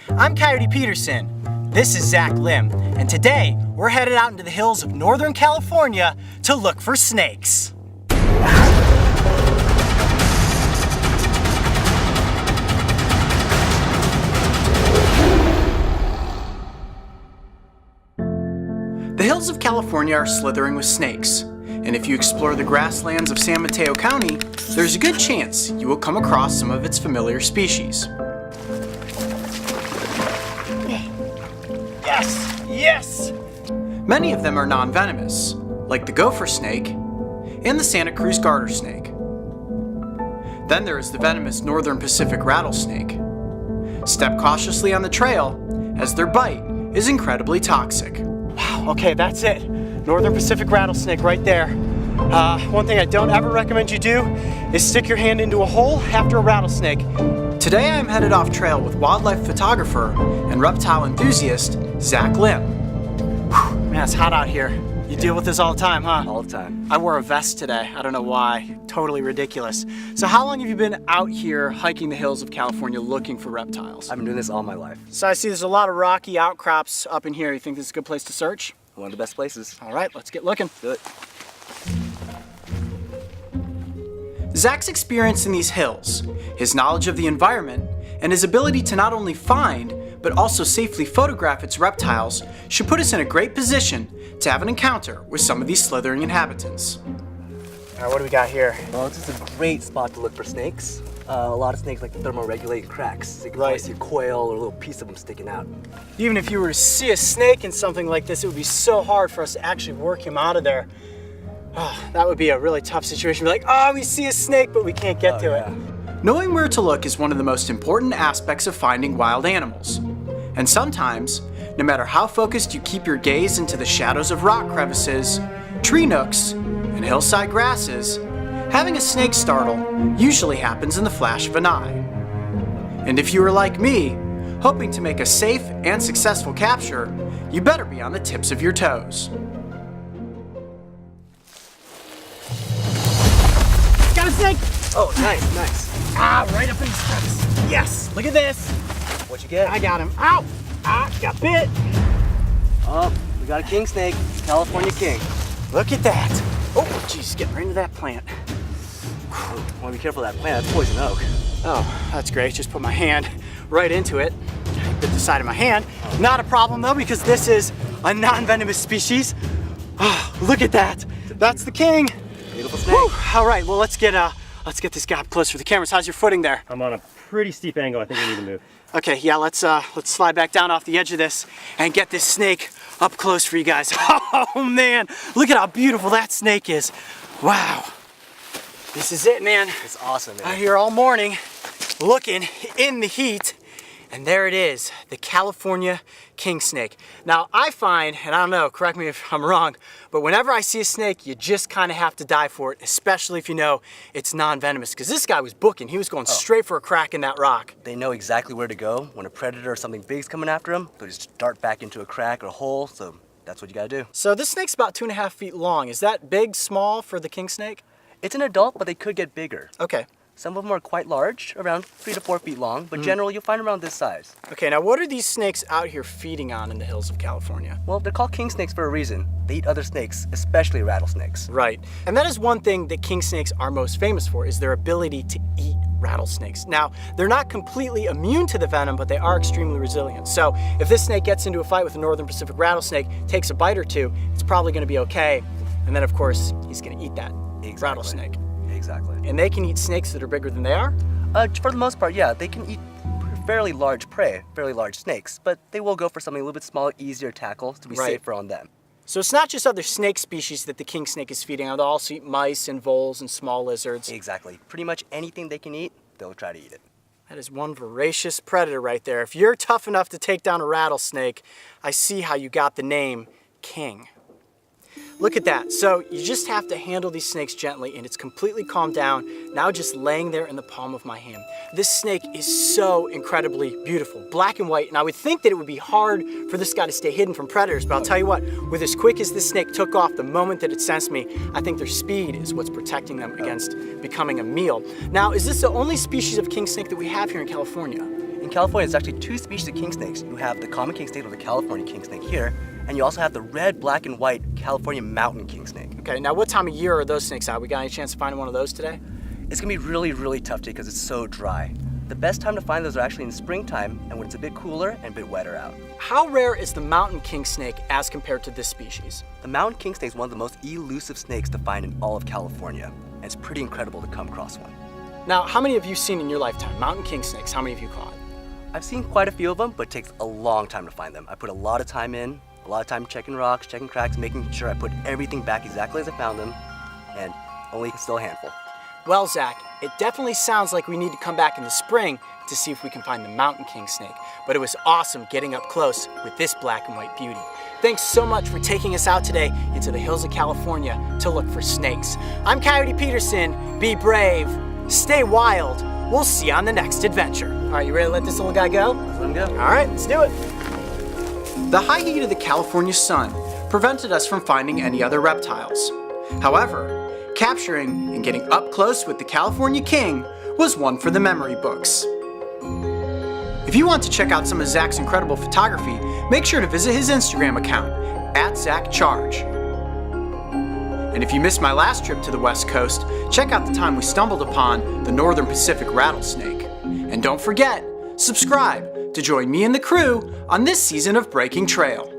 I'm Coyote Peterson. This is Zach Lim, and today we're headed out into the hills of Northern California to look for snakes. The hills of California are slithering with snakes, and if you explore the grasslands of San Mateo County, there's a good chance you will come across some of its familiar species. Yes! Yes! Many of them are non-venomous, like the gopher snake and the Santa Cruz garter snake. Then there is the venomous northern Pacific rattlesnake. Step cautiously on the trail, as their bite is incredibly toxic. Wow, okay, that's it. Northern Pacific rattlesnake right there. One thing I don't ever recommend you do is stick your hand into a hole after a rattlesnake. Today I'm headed off trail with wildlife photographer and reptile enthusiast, Zach Lim. Whew, man, it's hot out here. You deal with this all the time, huh? All the time. I wore a vest today. I don't know why. Totally ridiculous. So how long have you been out here hiking the hills of California looking for reptiles? I've been doing this all my life. So I see there's a lot of rocky outcrops up in here. You think this is a good place to search? One of the best places. All right, let's get looking. Do it. Zach's experience in these hills, his knowledge of the environment, and his ability to not only find, but also safely photograph its reptiles should put us in a great position to have an encounter with some of these slithering inhabitants. All right, what do we got here? Well, it's just a great spot to look for snakes. A lot of snakes like to thermoregulate cracks. So you can probably see a coil or a little piece of them sticking out. Even if you were to see a snake in something like this, it would be so hard for us to actually work him out of there. Oh, that would be a really tough situation. Be like, oh, we see a snake, but we can't get to it. Knowing where to look is one of the most important aspects of finding wild animals. And sometimes, no matter how focused you keep your gaze into the shadows of rock crevices, tree nooks, and hillside grasses, having a snake startle usually happens in the flash of an eye. And if you are like me, hoping to make a safe and successful capture, you better be on the tips of your toes. Got a snake! Oh, nice, nice. Ah, right up in his crevice. Yes, look at this. What'd you get? I got him. Ow! Ah, got bit. Oh, we got a king snake. California king. Look at that. Oh, geez, getting right into that plant. Want to be careful of that plant. That's poison oak. Oh, that's great. Just put my hand right into it. Bit the side of my hand. Not a problem though, because this is a non-venomous species. Oh, look at that. That's the king. Beautiful snake. Whew. All right, well, let's get this guy up close for the cameras. How's your footing there? I'm on a pretty steep angle. I think we need to move. Okay, yeah, let's slide back down off the edge of this and get this snake up close for you guys. Oh man, look at how beautiful that snake is. Wow. This is it, man. It's awesome, man. Out here all morning looking in the heat, and there it is, the California king snake. Now I find, and I don't know, correct me if I'm wrong, but whenever I see a snake, you just kind of have to die for it, especially if you know it's non-venomous, because this guy was booking. He was going straight for a crack in that rock. They know exactly where to go. When a predator or something big's coming after them, they'll just dart back into a crack or a hole, so that's what you gotta do. So this snake's about 2.5 feet long. Is that big, small for the king snake? It's an adult, but they could get bigger. Okay. Some of them are quite large, around 3 to 4 feet long, but generally you'll find around this size. Okay, now what are these snakes out here feeding on in the hills of California? Well, they're called king snakes for a reason. They eat other snakes, especially rattlesnakes. Right, and that is one thing that king snakes are most famous for, is their ability to eat rattlesnakes. Now, they're not completely immune to the venom, but they are extremely resilient. So if this snake gets into a fight with a northern Pacific rattlesnake, takes a bite or two, it's probably gonna be okay. And then of course, he's gonna eat that rattlesnake. Exactly. And they can eat snakes that are bigger than they are? For the most part, yeah. They can eat fairly large prey, fairly large snakes, but they will go for something a little bit smaller, easier to tackle to be safer on them. So it's not just other snake species that the king snake is feeding on. They'll also eat mice and voles and small lizards. Exactly. Pretty much anything they can eat, they'll try to eat it. That is one voracious predator right there. If you're tough enough to take down a rattlesnake, I see how you got the name King. Look at that. So you just have to handle these snakes gently, and it's completely calmed down, now just laying there in the palm of my hand. This snake is so incredibly beautiful, black and white, and I would think that it would be hard for this guy to stay hidden from predators, but I'll tell you what, with as quick as this snake took off the moment that it sensed me, I think their speed is what's protecting them against becoming a meal. Now, is this the only species of king snake that we have here in California? In California, there's actually two species of king snakes. You have the common king snake or the California king snake here, and you also have the red, black, and white California mountain king snake. Okay, now what time of year are those snakes out? We got any chance to find one of those today? It's gonna be really, really tough today because it's so dry. The best time to find those are actually in springtime and when it's a bit cooler and a bit wetter out. How rare is the mountain king snake as compared to this species? The mountain king snake is one of the most elusive snakes to find in all of California, and it's pretty incredible to come across one. Now, how many have you seen in your lifetime? Mountain king snakes, how many have you caught? I've seen quite a few of them, but it takes a long time to find them. I put a lot of time in, a lot of time checking rocks, checking cracks, making sure I put everything back exactly as I found them, and only still a handful. Well, Zach, it definitely sounds like we need to come back in the spring to see if we can find the mountain king snake. But it was awesome getting up close with this black and white beauty. Thanks so much for taking us out today into the hills of California to look for snakes. I'm Coyote Peterson. Be brave, stay wild. We'll see you on the next adventure. All right, you ready to let this little guy go? Let's let him go. All right, let's do it. The high heat of the California sun prevented us from finding any other reptiles. However, capturing and getting up close with the California king was one for the memory books. If you want to check out some of Zach's incredible photography, make sure to visit his Instagram account, @ZachCharge. And if you missed my last trip to the West Coast, check out the time we stumbled upon the Northern Pacific rattlesnake. And don't forget, subscribe to join me and the crew on this season of Breaking Trail.